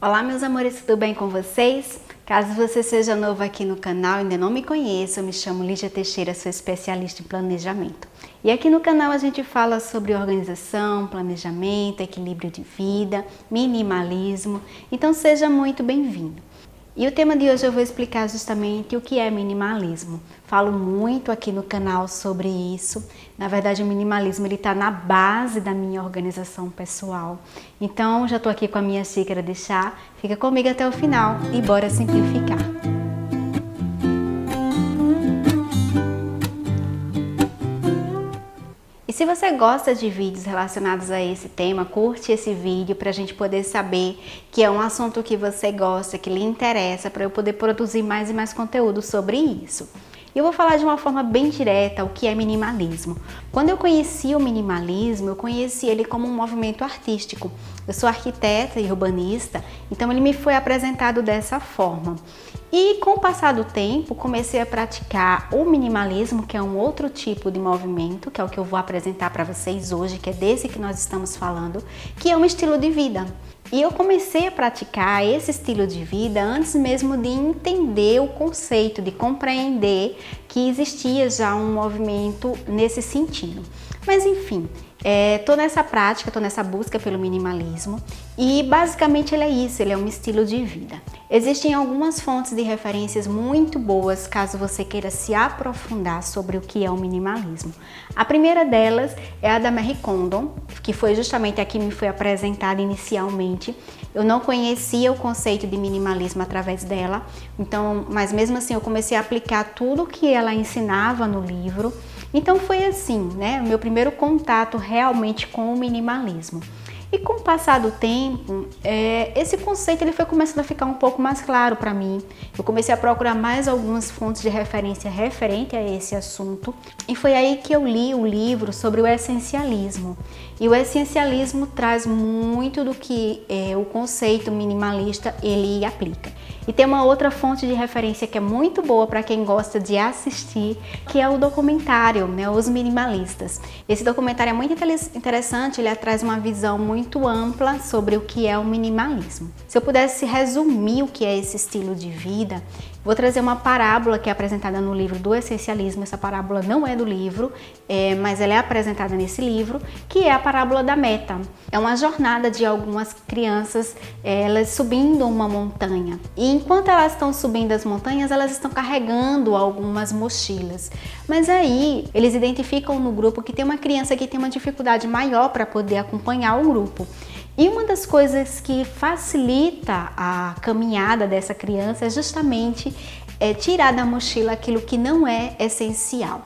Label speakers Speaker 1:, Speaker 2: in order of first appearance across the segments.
Speaker 1: Olá meus amores, tudo bem com vocês? Caso você seja novo aqui no canal e ainda não me conheça, eu me chamo Lídia Teixeira, sou especialista em planejamento. E aqui no canal a gente fala sobre organização, planejamento, equilíbrio de vida, minimalismo, então seja muito bem-vindo. E o tema de hoje eu vou explicar justamente o que é minimalismo. Falo muito aqui no canal sobre isso. Na verdade, o minimalismo está na base da minha organização pessoal. Então, já estou aqui com a minha xícara de chá. Fica comigo até o final e bora simplificar. E se você gosta de vídeos relacionados a esse tema, curte esse vídeo para a gente poder saber que é um assunto que você gosta, que lhe interessa, para eu poder produzir mais e mais conteúdo sobre isso. E eu vou falar de uma forma bem direta o que é minimalismo. Quando eu conheci o minimalismo, eu conheci ele como um movimento artístico. Eu sou arquiteta e urbanista, então ele me foi apresentado dessa forma. E com o passar do tempo, comecei a praticar o minimalismo, que é um outro tipo de movimento, que é o que eu vou apresentar para vocês hoje, que é desse que nós estamos falando, que é um estilo de vida. E eu comecei a praticar esse estilo de vida antes mesmo de entender o conceito, de compreender que existia já um movimento nesse sentido. Mas enfim, estou nessa prática, estou nessa busca pelo minimalismo e basicamente ele é isso, ele é um estilo de vida. Existem algumas fontes de referências muito boas caso você queira se aprofundar sobre o que é o minimalismo. A primeira delas é a da Marie Kondo, que foi justamente a que me foi apresentada inicialmente. Eu não conhecia o conceito de minimalismo através dela, então, mas mesmo assim eu comecei a aplicar tudo que ela ensinava no livro. Então foi assim, né, o meu primeiro contato realmente com o minimalismo. E com o passar do tempo, esse conceito ele foi começando a ficar um pouco mais claro para mim. Eu comecei a procurar mais algumas fontes de referência referente a esse assunto. E foi aí que eu li o livro sobre o essencialismo. E o essencialismo traz muito do que o conceito minimalista ele aplica. E tem uma outra fonte de referência que é muito boa para quem gosta de assistir, que é o documentário, né, Os Minimalistas. Esse documentário é muito interessante, ele traz uma visão muito ampla sobre o que é o minimalismo. Se eu pudesse resumir o que é esse estilo de vida, vou trazer uma parábola que é apresentada no livro do Essencialismo. Essa parábola não é do livro, mas ela é apresentada nesse livro, que é a parábola da meta. É uma jornada de algumas crianças, elas subindo uma montanha. E enquanto elas estão subindo as montanhas, elas estão carregando algumas mochilas. Mas aí, eles identificam no grupo que tem uma criança que tem uma dificuldade maior para poder acompanhar o grupo. E uma das coisas que facilita a caminhada dessa criança é justamente tirar da mochila aquilo que não é essencial.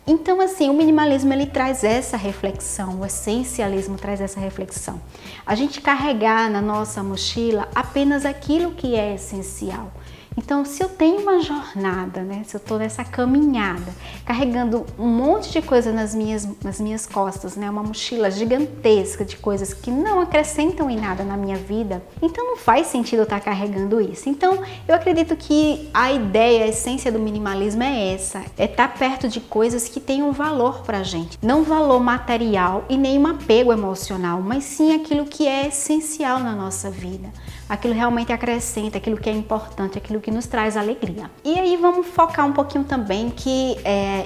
Speaker 1: Então, assim, o minimalismo ele traz essa reflexão, o essencialismo traz essa reflexão. A gente carregar na nossa mochila apenas aquilo que é essencial. Então, se eu tenho uma jornada, né, se eu estou nessa caminhada, carregando um monte de coisa nas minhas costas, né, uma mochila gigantesca de coisas que não acrescentam em nada na minha vida, então não faz sentido eu estar carregando isso. Então, eu acredito que a ideia, a essência do minimalismo é essa, é estar perto de coisas que têm um valor pra gente. Não valor material e nem um apego emocional, mas sim aquilo que é essencial na nossa vida. Aquilo realmente acrescenta, aquilo que é importante, aquilo que nos traz alegria. E aí vamos focar um pouquinho também que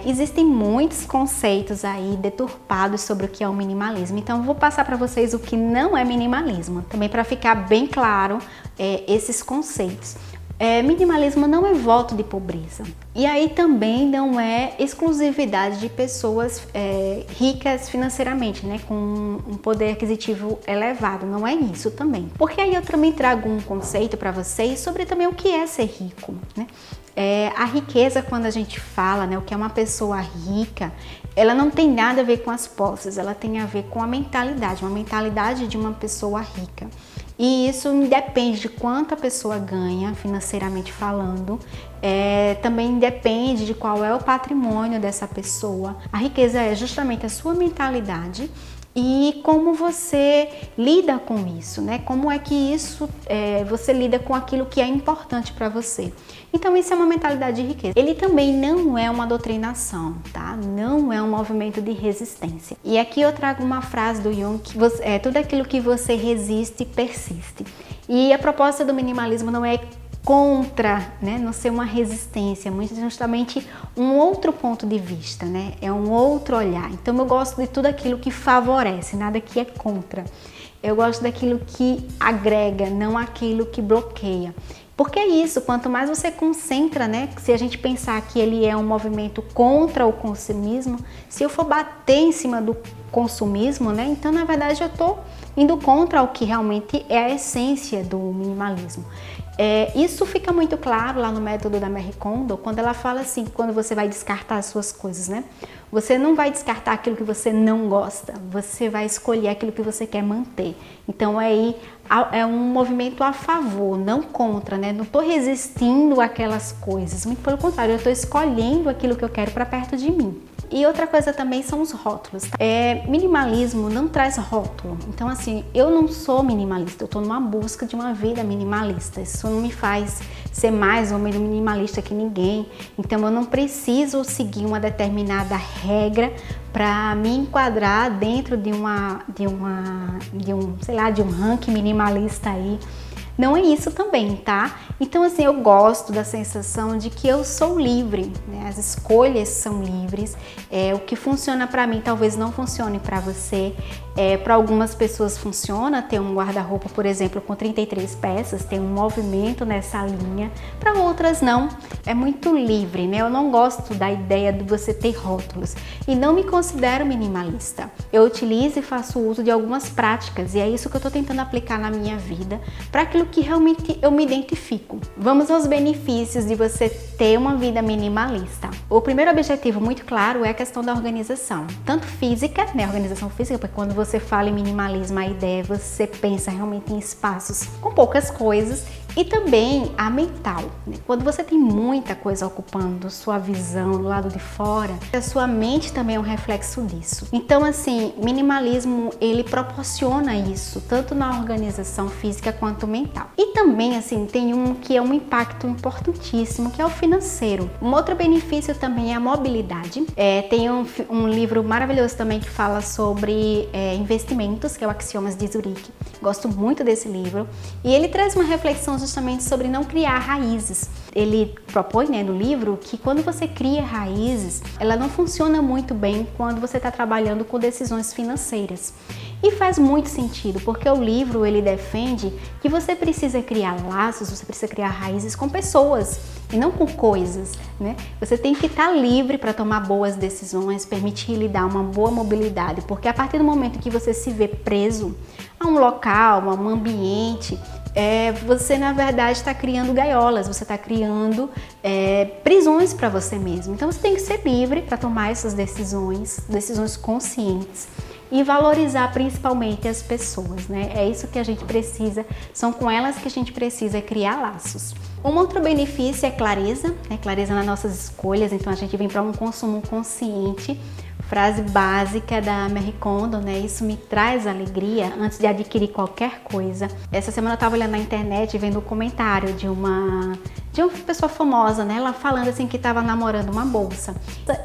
Speaker 1: existem muitos conceitos aí deturpados sobre o que é o minimalismo. Então eu vou passar para vocês o que não é minimalismo, também para ficar bem claro esses conceitos. Minimalismo não é voto de pobreza. E aí também não é exclusividade de pessoas ricas financeiramente, né, com um poder aquisitivo elevado. Não é isso também. Porque aí eu também trago um conceito para vocês sobre também o que é ser rico, né? A riqueza, quando a gente fala, né, o que é uma pessoa rica, ela não tem nada a ver com as posses, ela tem a ver com a mentalidade, uma mentalidade de uma pessoa rica. E isso independe de quanto a pessoa ganha financeiramente falando, também depende de qual é o patrimônio dessa pessoa. A riqueza é justamente a sua mentalidade e como você lida com isso, né? Como é que isso você lida com aquilo que é importante para você. Então isso é uma mentalidade de riqueza. Ele também não é uma doutrinação, tá? Não é um movimento de resistência. E aqui eu trago uma frase do Jung que tudo aquilo que você resiste persiste. E a proposta do minimalismo não é contra, né, não ser uma resistência, muito justamente um outro ponto de vista, né, é um outro olhar. Então eu gosto de tudo aquilo que favorece, nada que é contra. Eu gosto daquilo que agrega, não aquilo que bloqueia. Porque é isso, quanto mais você concentra, né, se a gente pensar que ele é um movimento contra o consumismo, se eu for bater em cima do consumismo, né, então na verdade eu tô indo contra o que realmente é a essência do minimalismo. Isso fica muito claro lá no método da Marie Kondo, quando ela fala assim, quando você vai descartar as suas coisas, né? Você não vai descartar aquilo que você não gosta, você vai escolher aquilo que você quer manter. Então aí é um movimento a favor, não contra, né? Não estou resistindo àquelas coisas, muito pelo contrário, eu estou escolhendo aquilo que eu quero para perto de mim. E outra coisa também são os rótulos. Minimalismo não traz rótulo. Então assim, eu não sou minimalista, eu estou numa busca de uma vida minimalista. Isso não me faz ser mais ou menos minimalista que ninguém. Então eu não preciso seguir uma determinada regra para me enquadrar dentro de um ranking minimalista aí. Não é isso também, tá? Então assim, eu gosto da sensação de que eu sou livre, né? As escolhas são livres, o que funciona para mim talvez não funcione para você. Para algumas pessoas funciona ter um guarda-roupa, por exemplo, com 33 peças, tem um movimento nessa linha, para outras não, é muito livre, né? Eu não gosto da ideia de você ter rótulos e não me considero minimalista. Eu utilizo e faço uso de algumas práticas e é isso que eu estou tentando aplicar na minha vida, para aquilo que realmente eu me identifico. Vamos aos benefícios de você ter uma vida minimalista. O primeiro objetivo muito claro é a questão da organização, tanto física, né? Organização física, porque quando você fala em minimalismo, a ideia é você pensa realmente em espaços com poucas coisas, e também a mental, né? Quando você tem muita coisa ocupando sua visão do lado de fora, a sua mente também é um reflexo disso. Então assim, minimalismo ele proporciona isso, tanto na organização física quanto mental. E também assim, tem que é um impacto importantíssimo, que é o financeiro. Um outro benefício também é a mobilidade. Tem um livro maravilhoso também que fala sobre investimentos, que é o Axiomas de Zurique. Gosto muito desse livro. E ele traz uma reflexão justamente sobre não criar raízes. Ele propõe, né, no livro, que quando você cria raízes, ela não funciona muito bem quando você está trabalhando com decisões financeiras. E faz muito sentido, porque o livro ele defende que você precisa criar laços, você precisa criar raízes com pessoas e não com coisas, né? Você tem que estar livre para tomar boas decisões, permitir lhe dar uma boa mobilidade, porque a partir do momento que você se vê preso a um local, a um ambiente, você na verdade está criando gaiolas, você está criando prisões para você mesmo. Então você tem que ser livre para tomar essas decisões conscientes. E valorizar principalmente as pessoas, né? É isso que a gente precisa, são com elas que a gente precisa criar laços. Um outro benefício é clareza, né? Clareza nas nossas escolhas, então a gente vem para um consumo consciente. Frase básica da Marie Kondo, né? Isso me traz alegria antes de adquirir qualquer coisa. Essa semana eu estava olhando na internet, vendo um comentário de uma pessoa famosa, né? Ela falando assim que estava namorando uma bolsa.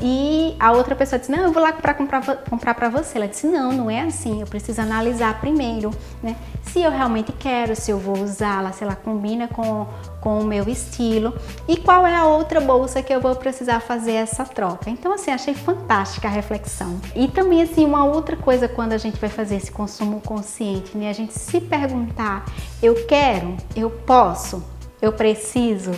Speaker 1: E a outra pessoa disse, não, eu vou lá para comprar para você. Ela disse, não é assim, eu preciso analisar primeiro, né? Se eu realmente quero, se eu vou usá-la, se ela combina com o meu estilo e qual é a outra bolsa que eu vou precisar fazer essa troca. Então assim, achei fantástica a reflexão. E também assim, uma outra coisa quando a gente vai fazer esse consumo consciente, né? A gente se perguntar, eu quero, eu posso, eu preciso,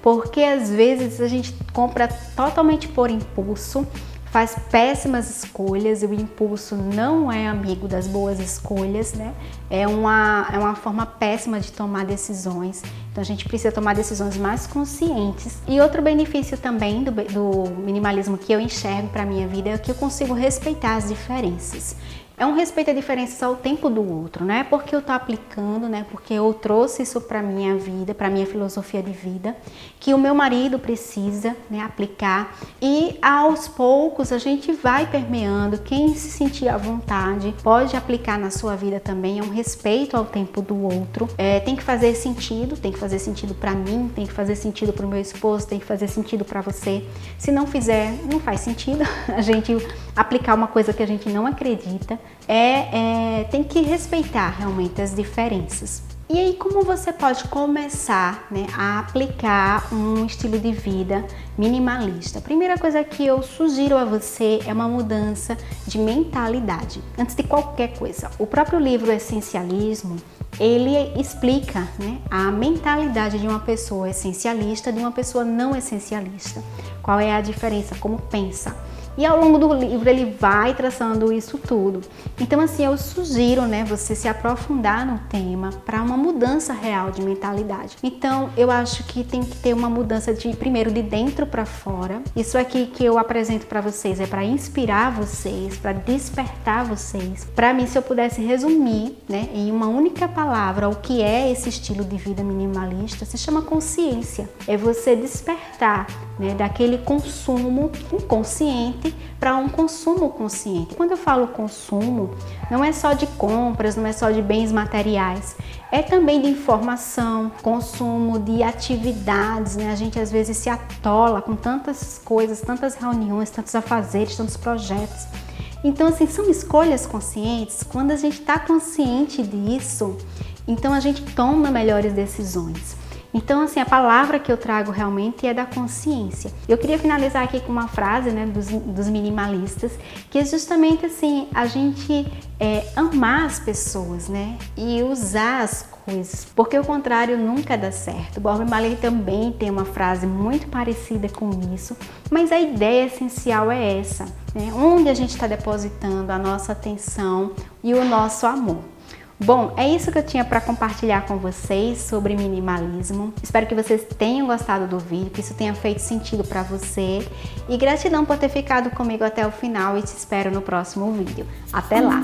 Speaker 1: porque às vezes a gente compra totalmente por impulso, faz péssimas escolhas e o impulso não é amigo das boas escolhas, né? É uma forma péssima de tomar decisões. Então a gente precisa tomar decisões mais conscientes. E outro benefício também do minimalismo que eu enxergo para a minha vida é que eu consigo respeitar as diferenças. É um respeito a diferenças ao tempo do outro, não é porque eu tô aplicando, né? Porque eu trouxe isso para minha vida, para minha filosofia de vida, que o meu marido precisa, né, aplicar. E aos poucos a gente vai permeando. Quem se sentir à vontade pode aplicar na sua vida também. É um respeito ao tempo do outro. Tem que fazer sentido para mim, tem que fazer sentido para o meu esposo, tem que fazer sentido para você. Se não fizer, não faz sentido a gente aplicar uma coisa que a gente não acredita. Tem que respeitar realmente as diferenças. E aí, como você pode começar, né, a aplicar um estilo de vida minimalista? A primeira coisa que eu sugiro a você é uma mudança de mentalidade, antes de qualquer coisa. O próprio livro Essencialismo, ele explica, né, a mentalidade de uma pessoa essencialista de uma pessoa não essencialista. Qual é a diferença, como pensa. E ao longo do livro ele vai traçando isso tudo. Então assim, eu sugiro, né, você se aprofundar no tema para uma mudança real de mentalidade. Então eu acho que tem que ter uma mudança primeiro de dentro para fora. Isso aqui que eu apresento para vocês é para inspirar vocês, para despertar vocês. Para mim, se eu pudesse resumir, né, em uma única palavra o que é esse estilo de vida minimalista, se chama consciência. É você despertar, né, daquele consumo inconsciente para um consumo consciente. Quando eu falo consumo, não é só de compras, não é só de bens materiais, é também de informação, consumo de atividades, né? A gente às vezes se atola com tantas coisas, tantas reuniões, tantos afazeres, tantos projetos. Então assim, são escolhas conscientes. Quando a gente está consciente disso, então a gente toma melhores decisões. Então, assim, a palavra que eu trago realmente é da consciência. Eu queria finalizar aqui com uma frase, né, dos minimalistas, que é justamente assim, a gente amar as pessoas, né, e usar as coisas, porque o contrário nunca dá certo. Bob Marley também tem uma frase muito parecida com isso, mas a ideia essencial é essa, né, onde a gente está depositando a nossa atenção e o nosso amor. Bom, é isso que eu tinha para compartilhar com vocês sobre minimalismo. Espero que vocês tenham gostado do vídeo, que isso tenha feito sentido para você. E gratidão por ter ficado comigo até o final e te espero no próximo vídeo. Até lá!